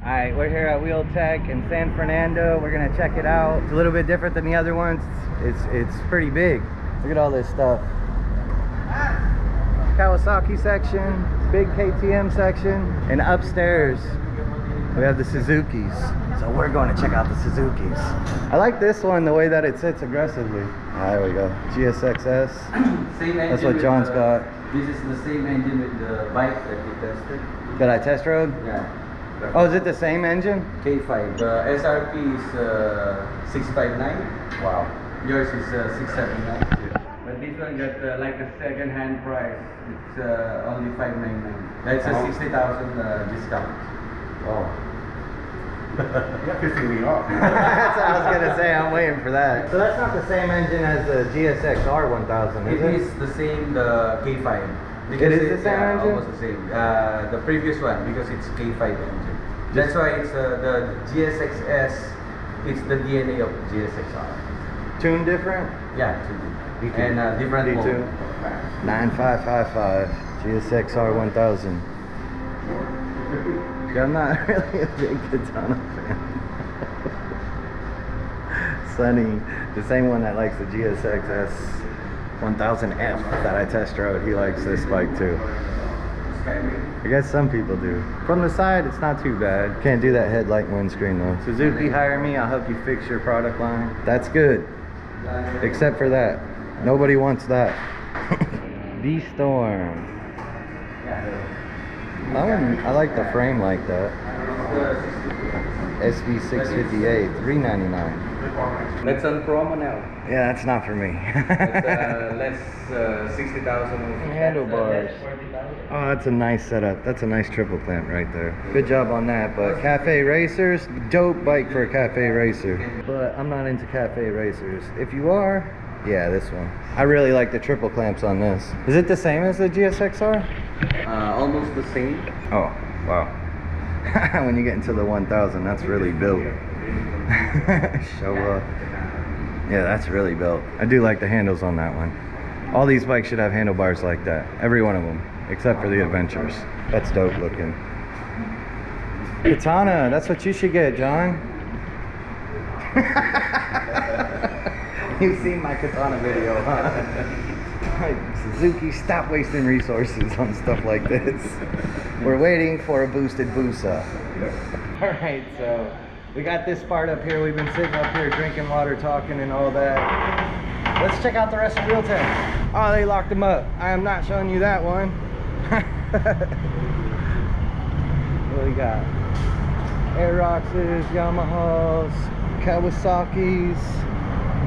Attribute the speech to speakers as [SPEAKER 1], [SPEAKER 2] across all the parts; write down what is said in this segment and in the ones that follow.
[SPEAKER 1] Alright, we're here at Wheeltek in San Fernando. We're gonna check it out. It's a little bit different than the other ones. It's pretty big. Look at all this stuff. Kawasaki section, big KTM section, and upstairs we have the Suzukis. So we're going to check out the Suzukis. I like this one, the way that it sits aggressively. There we go. GSXS.
[SPEAKER 2] Same engine.
[SPEAKER 1] That's what John's got.
[SPEAKER 2] This is the same engine with the bike that you tested.
[SPEAKER 1] That I test rode?
[SPEAKER 2] Yeah.
[SPEAKER 1] Oh, is it the same engine?
[SPEAKER 2] K5. The SRP is 659.
[SPEAKER 1] Wow.
[SPEAKER 2] Yours is 679. But this one got like a second-hand price. It's only 599. That's a 60,000 discount.
[SPEAKER 1] Oh.
[SPEAKER 3] You're pissing me off.
[SPEAKER 1] That's what I was gonna say. I'm waiting for that. So that's not the same engine as the GSX-R 1000, is it?
[SPEAKER 2] It is the same, the K5.
[SPEAKER 1] It is the same engine?
[SPEAKER 2] Almost the same. The previous one, because it's K5 engine. That's why it's the GSX-S. It's the DNA of GSX-R.
[SPEAKER 1] Tune different?
[SPEAKER 2] Yeah,
[SPEAKER 1] D2.
[SPEAKER 2] and different
[SPEAKER 1] D2.
[SPEAKER 2] mode.
[SPEAKER 1] 9555 GSX-R 1000. I'm not really a big Katana fan. Sonny, the same one that likes the GSX-S 1000F that I test rode, he likes this bike too. I guess some people do. From the side, it's not too bad. Can't do that headlight and windscreen though. Suzuki, hire me, I'll help you fix your product line. That's good. Except for that. Nobody wants that. V-Storm. I like the frame like that. SV658, $399.
[SPEAKER 2] That's on promo now.
[SPEAKER 1] Yeah, that's not for me.
[SPEAKER 2] Less 60,000.
[SPEAKER 1] Handlebars. Oh, that's a nice setup. That's a nice triple clamp right there. Good job on that. But cafe racers, dope bike for a cafe racer. But I'm not into cafe racers. If you are, yeah, this one. I really like the triple clamps on this. Is it the same as the GSX-R?
[SPEAKER 2] Almost the same.
[SPEAKER 1] Oh, wow. When you get into the 1000, that's really built. Yeah, that's really built. I do like the handles on that one. All these bikes should have handlebars like that. Every one of them, except for the Adventures. That's dope looking. Katana, that's what you should get, John. You've seen my Katana video, huh? Suzuki, stop wasting resources on stuff like this. We're waiting for a boosted Busa. Alright, so we got this part up here. We've been sitting up here drinking water, talking and all that. Let's check out the rest of Wheeltek. Oh, they locked them up. I am not showing you that one. What do we got? Aeroxes, Yamahas, Kawasaki's.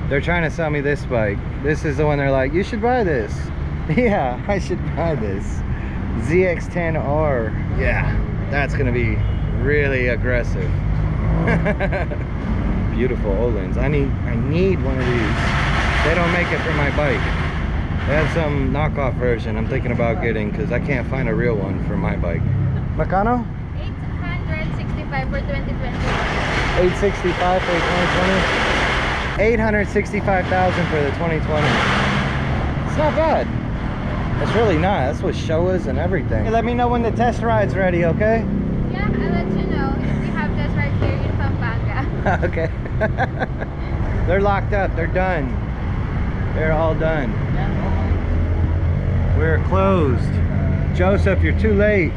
[SPEAKER 1] They're trying to sell me this bike. This is the one they're like, you should buy this. Yeah, I should buy this. ZX-10R. Yeah, that's gonna be really aggressive. Beautiful Olins. I need one of these. They don't make it for my bike. They have some knockoff version I'm thinking about getting because I can't find a real one for my bike. Meccano?
[SPEAKER 4] 865 for 2020.
[SPEAKER 1] 865 for 2020. 865,000 for the 2020. It's not bad. It's really not. That's with Showas and everything. Hey, let me know when the test ride's ready, okay?
[SPEAKER 4] Yeah, I'll let you know. We have this right here in Pampanga.
[SPEAKER 1] Okay. They're locked up. They're done. They're all done. We're closed. Joseph, you're too late.